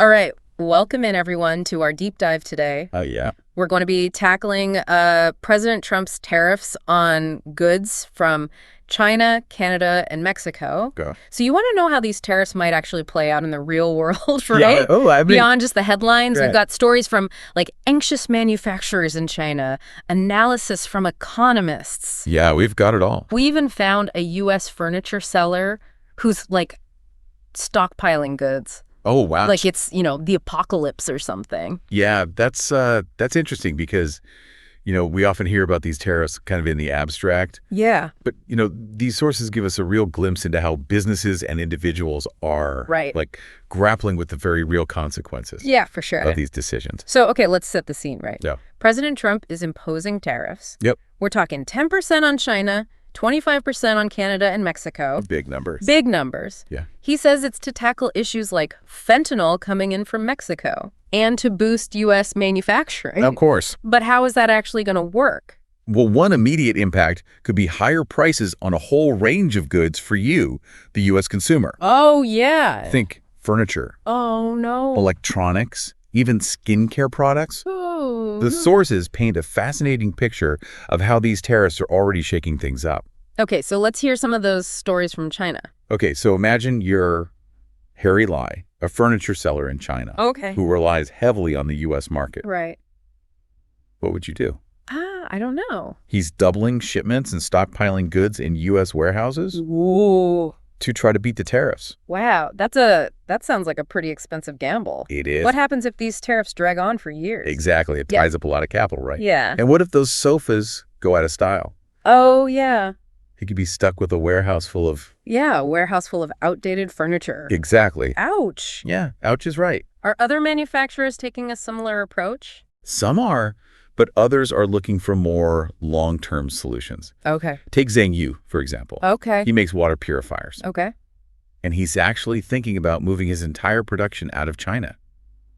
All right. Welcome in, everyone, to our deep dive today. Oh, yeah. We're going to be tackling President Trump's tariffs on goods from China, Canada, and Mexico. Go. So you want to know how these tariffs might actually play out in the real world, right? Yeah. Oh, I mean, beyond just the headlines. right. We've got stories from anxious manufacturers in China, analysis from economists. Yeah, we've got it all. We even found a U.S. furniture seller who's stockpiling goods. Oh, wow. Like it's, the apocalypse or something. Yeah, that's interesting because, we often hear about these tariffs kind of in the abstract. Yeah. But, these sources give us a real glimpse into how businesses and individuals are grappling with the very real consequences for sure. of these decisions. So, okay, let's set the scene, right? Yeah. President Trump is imposing tariffs. Yep. We're talking 10% on China, 25% on Canada and Mexico. Big numbers. Big numbers. Yeah. He says it's to tackle issues like fentanyl coming in from Mexico and to boost U.S. manufacturing. Of course. But how is that actually going to work? Well, one immediate impact could be higher prices on a whole range of goods for you, the U.S. consumer. Oh, yeah. Think furniture. Oh, no. Electronics, even skincare products. Oh. The sources paint a fascinating picture of how these tariffs are already shaking things up. Okay, so let's hear some of those stories from China. Okay, so imagine you're Harry Lai, a furniture seller in China, Okay. who relies heavily on the U.S. market. Right. What would you do? I don't know. He's doubling shipments and stockpiling goods in U.S. warehouses Ooh. to try to beat the tariffs. Wow, that sounds like a pretty expensive gamble. It is. What happens if these tariffs drag on for years? Exactly. It ties up a lot of capital, right? Yeah. And what if those sofas go out of style? Oh, yeah. He could be stuck with a warehouse full of... Yeah, a warehouse full of outdated furniture. Exactly. Ouch. Yeah, ouch is right. Are other manufacturers taking a similar approach? Some are, but others are looking for more long-term solutions. Okay. Take Zhang, for example. Okay. He makes water purifiers. Okay. And he's actually thinking about moving his entire production out of China.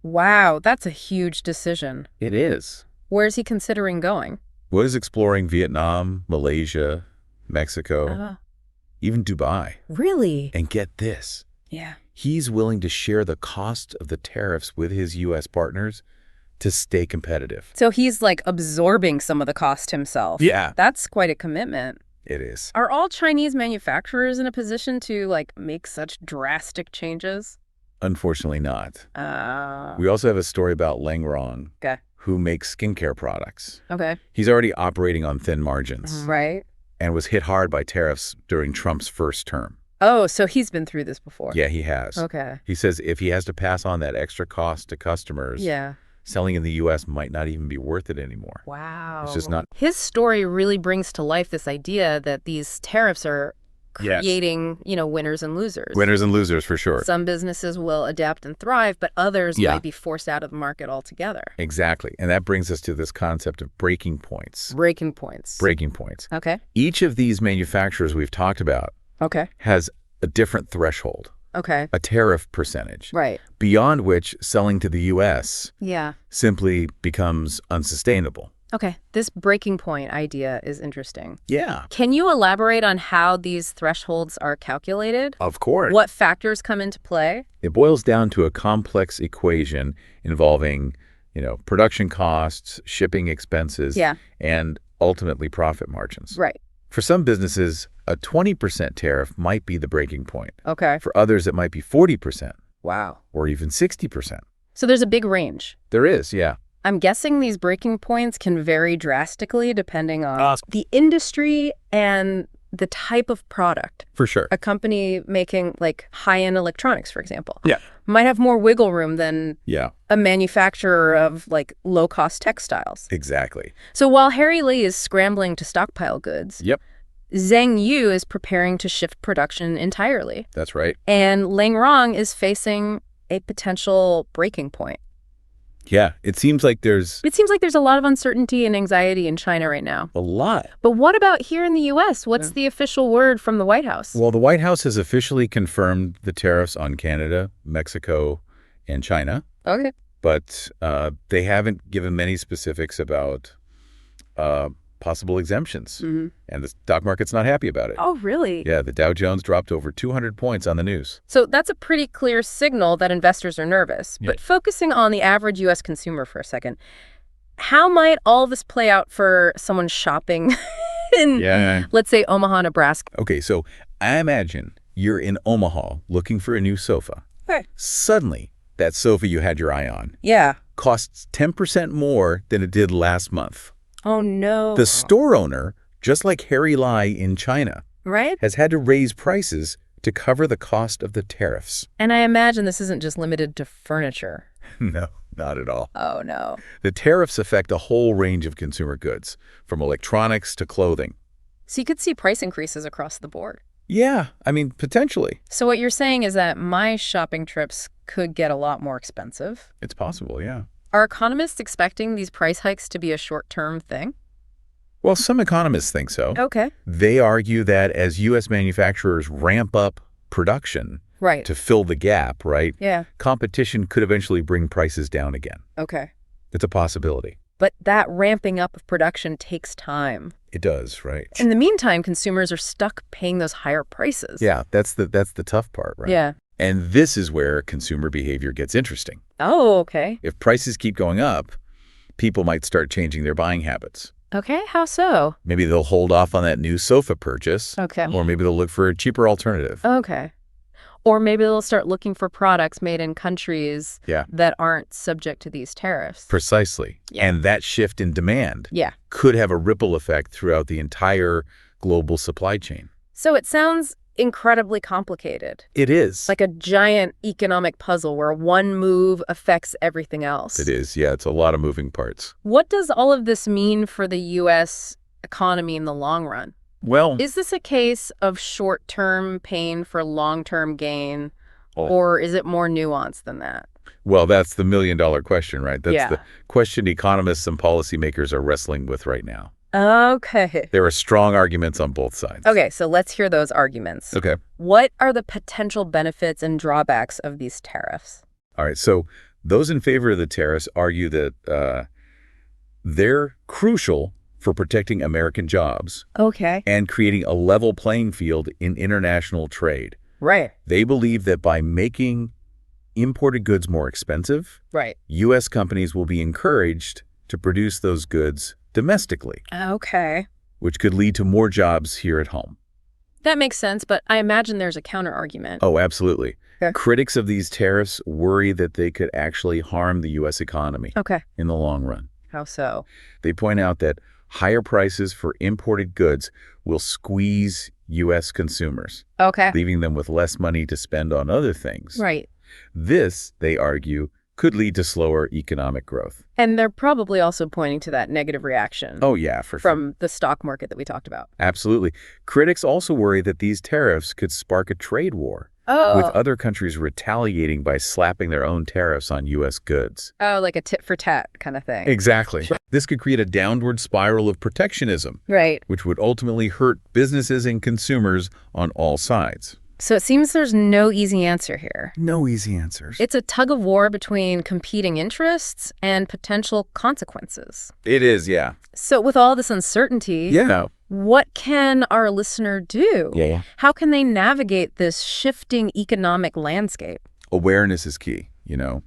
Wow, that's a huge decision. It is. Where's he considering going? Well, he's exploring Vietnam, Malaysia, Mexico, even Dubai. Really? And get this. Yeah. He's willing to share the cost of the tariffs with his U.S. partners to stay competitive. So he's absorbing some of the cost himself. Yeah. That's quite a commitment. It is. Are all Chinese manufacturers in a position to make such drastic changes? Unfortunately not. We also have a story about Lang Rong, Okay. who makes skincare products. Okay. He's already operating on thin margins Right. and was hit hard by tariffs during Trump's first term. Oh, so he's been through this before. Yeah, he has. Okay. He says if he has to pass on that extra cost to customers, Yeah. selling in the U.S. might not even be worth it anymore. Wow. It's just not. His story really brings to life this idea that these tariffs are creating, winners and losers. Winners and losers, for sure. Some businesses will adapt and thrive, but others might be forced out of the market altogether. Exactly. And that brings us to this concept of breaking points. Breaking points. Breaking points. Okay. Each of these manufacturers we've talked about has a different threshold. Okay. A tariff percentage. Right. Beyond which selling to the U.S. simply becomes unsustainable. Okay. This breaking point idea is interesting. Yeah. Can you elaborate on how these thresholds are calculated? Of course. What factors come into play? It boils down to a complex equation involving, production costs, shipping expenses, and ultimately profit margins. Right. For some businesses, a 20% tariff might be the breaking point. Okay. For others, it might be 40%. Wow. Or even 60%. So there's a big range. There is, yeah. I'm guessing these breaking points can vary drastically depending on the industry and the type of product. For sure. A company making high-end electronics, for example, Yeah. might have more wiggle room than a manufacturer of low-cost textiles. Exactly. So while Harry Lee is scrambling to stockpile goods, Yep. Zhang Yu is preparing to shift production entirely. That's right. And Lang Rong is facing a potential breaking point. Yeah. It seems like there's a lot of uncertainty and anxiety in China right now. a lot. But what about here in the U.S.? What's the official word from the White House? Well, the White House has officially confirmed the tariffs on Canada, Mexico, and China. Okay. But they haven't given many specifics about possible exemptions. And the stock market's not happy about it. Oh, really? Yeah, the Dow Jones dropped over 200 points on the news. So that's a pretty clear signal that investors are nervous. Yeah. But focusing on the average U.S. consumer for a second, how might all this play out for someone shopping in, let's say, Omaha, Nebraska? Okay, so I imagine you're in Omaha looking for a new sofa. Okay. Suddenly, that sofa you had your eye on costs 10% more than it did last month. Oh, no. The store owner, just like Harry Lai in China, has had to raise prices to cover the cost of the tariffs. And I imagine this isn't just limited to furniture. No, not at all. Oh, no. The tariffs affect a whole range of consumer goods, from electronics to clothing. So you could see price increases across the board. Yeah, I mean, potentially. So what you're saying is that my shopping trips could get a lot more expensive? It's possible, yeah. Are economists expecting these price hikes to be a short-term thing? Well, some economists think so. Okay. They argue that as U.S. manufacturers ramp up production to fill the gap, competition could eventually bring prices down again. Okay. It's a possibility. But that ramping up of production takes time. It does, right? In the meantime, consumers are stuck paying those higher prices. Yeah, that's the tough part, right? Yeah. And this is where consumer behavior gets interesting. Oh, okay. If prices keep going up, people might start changing their buying habits. Okay, how so? Maybe they'll hold off on that new sofa purchase. Okay. Or maybe they'll look for a cheaper alternative. Okay. Or maybe they'll start looking for products made in countries that aren't subject to these tariffs. Precisely. Yeah. And that shift in demand Yeah. could have a ripple effect throughout the entire global supply chain. So it sounds incredibly complicated. It is. Like a giant economic puzzle where one move affects everything else. It is, yeah. It's a lot of moving parts. What does all of this mean for the U.S. economy in the long run? Well, Is this a case of short-term pain for long-term gain, or is it more nuanced than that? well, that's the million-dollar question, right? That's Yeah. the question economists and policymakers are wrestling with right now. Okay. There are strong arguments on both sides. Okay, so let's hear those arguments. Okay. What are the potential benefits and drawbacks of these tariffs? All right. So those in favor of the tariffs argue that they're crucial for protecting American jobs Okay. and creating a level playing field in international trade. Right. They believe that by making imported goods more expensive, Right. U.S. companies will be encouraged to produce those goods domestically, Okay. which could lead to more jobs here at home. That makes sense, but I imagine there's a counter-argument. Oh, absolutely. Okay. Critics of these tariffs worry that they could actually harm the U.S. economy Okay. in the long run. How so? They point out that higher prices for imported goods will squeeze U.S. consumers, Okay. leaving them with less money to spend on other things. Right. This, they argue, could lead to slower economic growth. And they're probably also pointing to that negative reaction Oh, yeah, for sure. from the stock market that we talked about. Absolutely. Critics also worry that these tariffs could spark a trade war, with other countries retaliating by slapping their own tariffs on U.S. goods. Oh, like a tit for tat kind of thing. Exactly. This could create a downward spiral of protectionism, Right. which would ultimately hurt businesses and consumers on all sides. So it seems there's no easy answer here. No easy answers. It's a tug of war between competing interests and potential consequences. It is, yeah. So with all this uncertainty, what can our listener do? Yeah. How can they navigate this shifting economic landscape? Awareness is key, you know.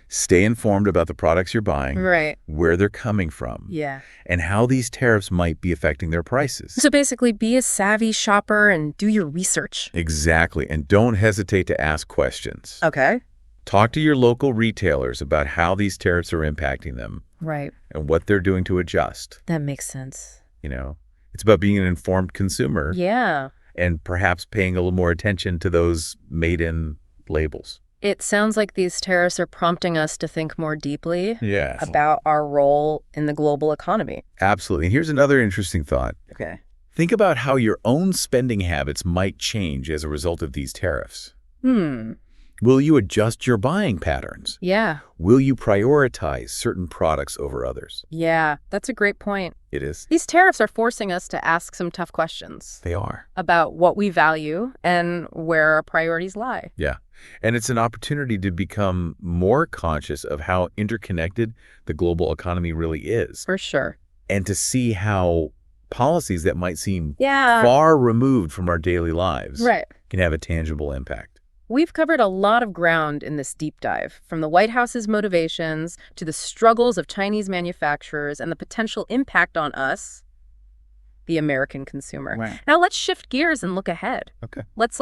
Stay informed about the products you're buying, Right. where they're coming from, Yeah. and how these tariffs might be affecting their prices. So basically, be a savvy shopper and do your research. Exactly. And don't hesitate to ask questions. Okay. Talk to your local retailers about how these tariffs are impacting them Right. and what they're doing to adjust. That makes sense. You know, it's about being an informed consumer Yeah. and perhaps paying a little more attention to those made-in labels. It sounds like these tariffs are prompting us to think more deeply Yeah. about our role in the global economy. Absolutely. And here's another interesting thought. Okay. Think about how your own spending habits might change as a result of these tariffs. Will you adjust your buying patterns? Yeah. Will you prioritize certain products over others? Yeah, that's a great point. It is. These tariffs are forcing us to ask some tough questions They are. about what we value and where our priorities lie. Yeah. And it's an opportunity to become more conscious of how interconnected the global economy really is. For sure. and to see how policies that might seem far removed from our daily lives can have a tangible impact. We've covered a lot of ground in this deep dive, from the White House's motivations to the struggles of Chinese manufacturers and the potential impact on us, the American consumer. Right. Now let's shift gears and look ahead. Okay. Let's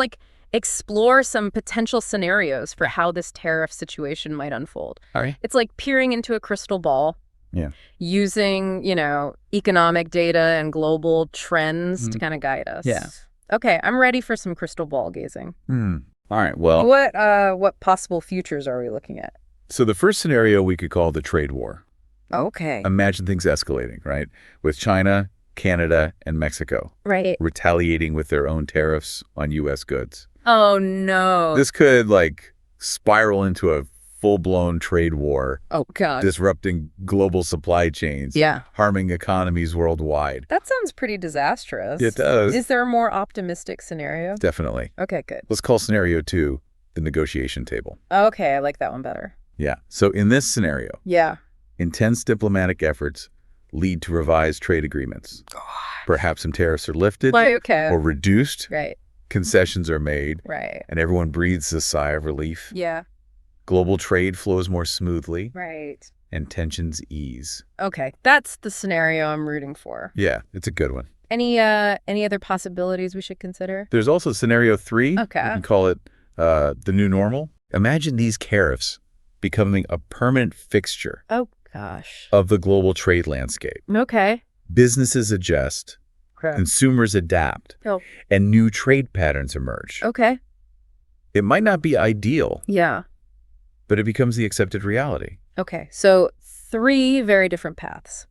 explore some potential scenarios for how this tariff situation might unfold. All right. It's like peering into a crystal ball. Yeah. Using, economic data and global trends to kind of guide us. Yeah. Okay, I'm ready for some crystal ball gazing. All right, well... What possible futures are we looking at? So the first scenario we could call the trade war. Okay. Imagine things escalating, right? With China, Canada, and Mexico. Right. Retaliating with their own tariffs on U.S. goods. Oh, no. This could, spiral into a full-blown trade war. Oh, God. Disrupting global supply chains. Yeah. Harming economies worldwide. That sounds pretty disastrous. It does. Is there a more optimistic scenario? Definitely. Okay, good. Let's call scenario 2 the negotiation table. Okay, I like that one better. Yeah. So in this scenario, intense diplomatic efforts lead to revised trade agreements. Gosh. Perhaps some tariffs are lifted or reduced. Right. Concessions are made. Right. And everyone breathes a sigh of relief. Yeah. Global trade flows more smoothly. Right. And tensions ease. Okay, that's the scenario I'm rooting for. Yeah, it's a good one. Any other possibilities we should consider? There's also scenario 3. Okay. We can call it the new normal. Imagine these tariffs becoming a permanent fixture. Oh, gosh. Of the global trade landscape. Okay. Businesses adjust. Okay. Consumers adapt. Oh. And new trade patterns emerge. Okay. It might not be ideal. Yeah. But it becomes the accepted reality. Okay, so 3 very different paths,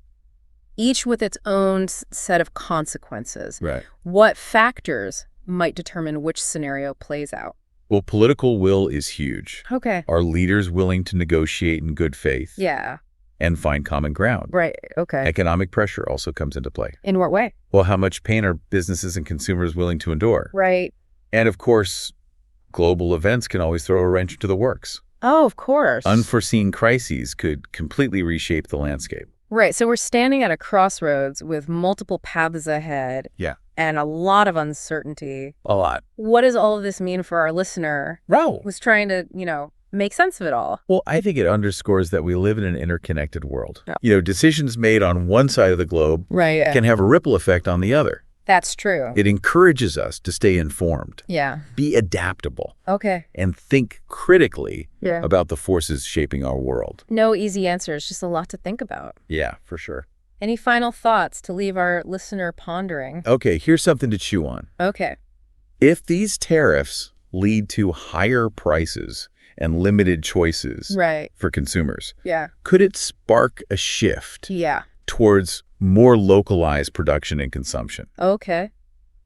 each with its own set of consequences. Right. What factors might determine which scenario plays out? Well, political will is huge. Okay. Are leaders willing to negotiate in good faith? Yeah. And find common ground? Right, okay. Economic pressure also comes into play. In what way? Well, how much pain are businesses and consumers willing to endure? Right. And of course, global events can always throw a wrench into the works. Oh, of course. Unforeseen crises could completely reshape the landscape. Right. So we're standing at a crossroads with multiple paths ahead. Yeah. And a lot of uncertainty. A lot. What does all of this mean for our listener who's trying to, make sense of it all? Well, I think it underscores that we live in an interconnected world. Yeah. Decisions made on one side of the globe can have a ripple effect on the other. That's true. It encourages us to stay informed. Yeah. Be adaptable. Okay. And think critically about the forces shaping our world. No easy answers, just a lot to think about. Yeah, for sure. Any final thoughts to leave our listener pondering? Okay, here's something to chew on. Okay. If these tariffs lead to higher prices and limited choices for consumers, could it spark a shift towards more localized production and consumption? Okay.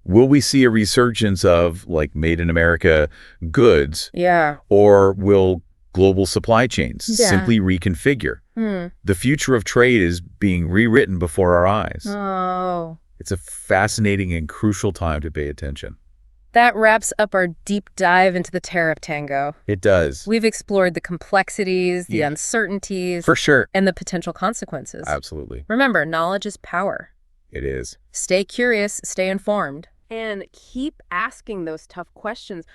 Will we see a resurgence of made in America goods? Yeah. Or will global supply chains simply reconfigure? The future of trade is being rewritten before our eyes. Oh. It's a fascinating and crucial time to pay attention. That wraps up our deep dive into the tariff tango. It does. We've explored the complexities, the uncertainties. For sure. And the potential consequences. Absolutely. Remember, knowledge is power. It is. Stay curious, stay informed. And keep asking those tough questions.